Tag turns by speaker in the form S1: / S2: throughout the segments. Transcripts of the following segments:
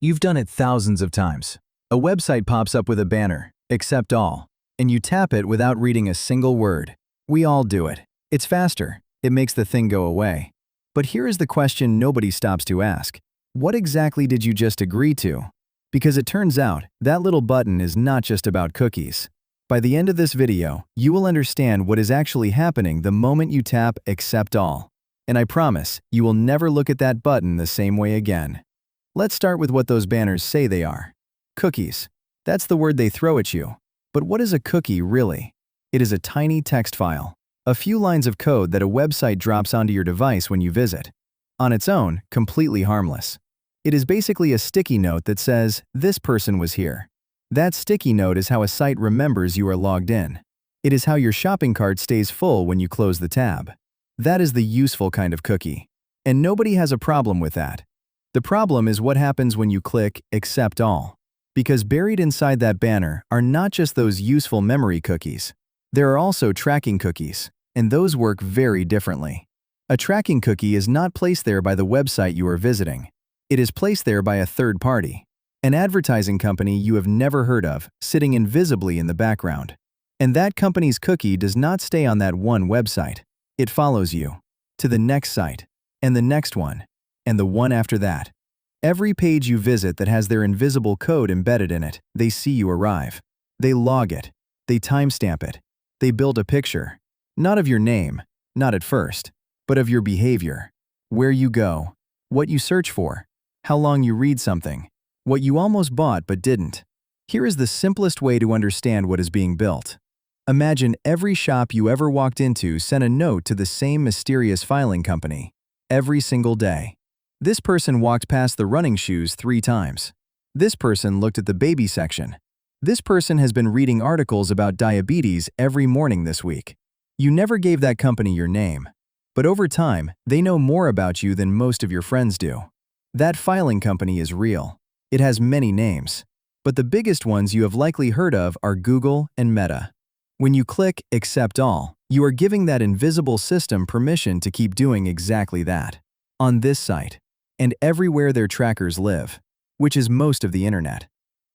S1: You've done it thousands of times. A website pops up with a banner, "Accept all," and you tap it without reading a single word. We all do it. It's faster. It makes the thing go away. But here is the question nobody stops to ask. What exactly did you just agree to? Because it turns out, that little button is not just about cookies. By the end of this video, you will understand what is actually happening the moment you tap Accept All. And I promise, you will never look at that button the same way again. Let's start with what those banners say they are. Cookies. That's the word they throw at you. But what is a cookie really? It is a tiny text file. A few lines of code that a website drops onto your device when you visit. On its own, completely harmless. It is basically a sticky note that says, "This person was here." That sticky note is how a site remembers you are logged in. It is how your shopping cart stays full when you close the tab. That is the useful kind of cookie. And nobody has a problem with that. The problem is what happens when you click Accept All. Because buried inside that banner are not just those useful memory cookies. There are also tracking cookies, and those work very differently. A tracking cookie is not placed there by the website you are visiting. It is placed there by a third party, an advertising company you have never heard of, sitting invisibly in the background. And that company's cookie does not stay on that one website. It follows you to the next site, and the next one, and the one after that. Every page you visit that has their invisible code embedded in it, they see you arrive. They log it. They timestamp it. They build a picture. Not of your name, not at first, but of your behavior. Where you go, what you search for, how long you read something, what you almost bought but didn't. Here is the simplest way to understand what is being built. Imagine every shop you ever walked into sent a note to the same mysterious filing company. Every single day. This person walked past the running shoes 3 times. This person looked at the baby section. This person has been reading articles about diabetes every morning this week. You never gave that company your name. But over time, they know more about you than most of your friends do. That filing company is real. It has many names. But the biggest ones you have likely heard of are Google and Meta. When you click Accept All, you are giving that invisible system permission to keep doing exactly that. On this site, and everywhere their trackers live, which is most of the internet.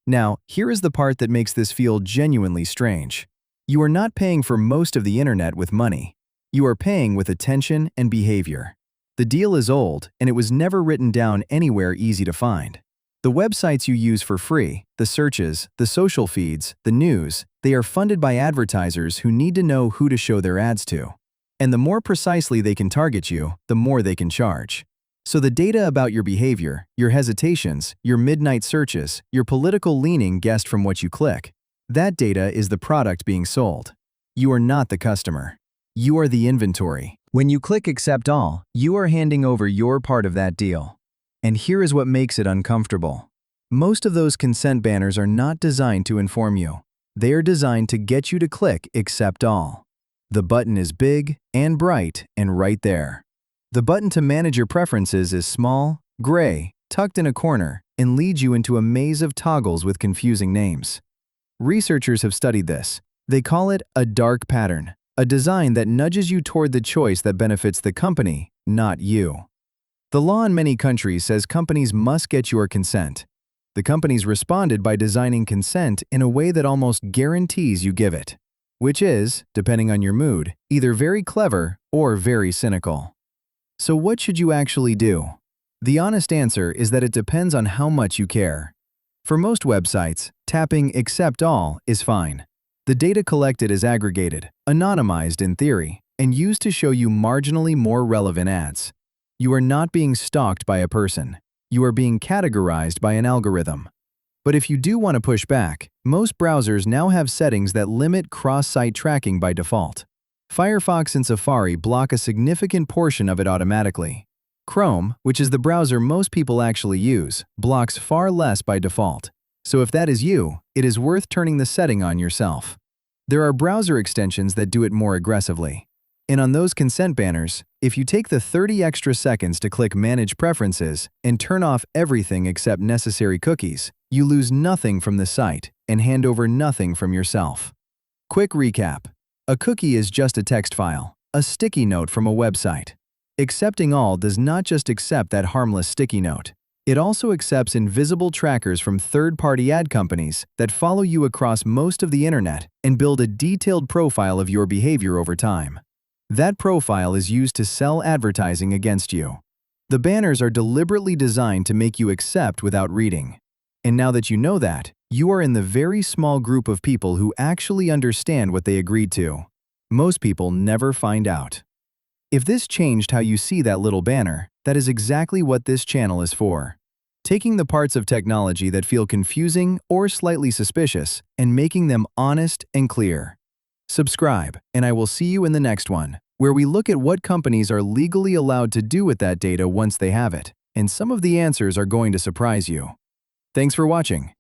S1: Now, here is the part that makes this feel genuinely strange. You are not paying for most of the internet with money. You are paying with attention and behavior. The deal is old, and it was never written down anywhere easy to find. The websites you use for free, the searches, the social feeds, the news, they are funded by advertisers who need to know who to show their ads to. And the more precisely they can target you, the more they can charge. So the data about your behavior, your hesitations, your midnight searches, your political leaning guessed from what you click, that data is the product being sold. You are not the customer. You are the inventory. When you click Accept All, you are handing over your part of that deal. And here is what makes it uncomfortable. Most of those consent banners are not designed to inform you. They are designed to get you to click Accept All. The button is big and bright and right there. The button to manage your preferences is small, gray, tucked in a corner, and leads you into a maze of toggles with confusing names. Researchers have studied this. They call it a dark pattern, a design that nudges you toward the choice that benefits the company, not you. The law in many countries says companies must get your consent. The companies responded by designing consent in a way that almost guarantees you give it, which is, depending on your mood, either very clever or very cynical. So what should you actually do? The honest answer is that it depends on how much you care. For most websites, tapping Accept All is fine. The data collected is aggregated, anonymized in theory, and used to show you marginally more relevant ads. You are not being stalked by a person. You are being categorized by an algorithm. But if you do want to push back, most browsers now have settings that limit cross-site tracking by default. Firefox and Safari block a significant portion of it automatically. Chrome, which is the browser most people actually use, blocks far less by default. So if that is you, it is worth turning the setting on yourself. There are browser extensions that do it more aggressively. And on those consent banners, if you take the 30 extra seconds to click Manage Preferences and turn off everything except necessary cookies, you lose nothing from the site and hand over nothing from yourself. Quick recap. A cookie is just a text file, a sticky note from a website. Accepting All does not just accept that harmless sticky note. It also accepts invisible trackers from third-party ad companies that follow you across most of the internet and build a detailed profile of your behavior over time. That profile is used to sell advertising against you. The banners are deliberately designed to make you accept without reading. And now that you know that, you are in the very small group of people who actually understand what they agreed to. Most people never find out. If this changed how you see that little banner, that is exactly what this channel is for. Taking the parts of technology that feel confusing or slightly suspicious and making them honest and clear. Subscribe, and I will see you in the next one, where we look at what companies are legally allowed to do with that data once they have it, and some of the answers are going to surprise you. Thanks for watching.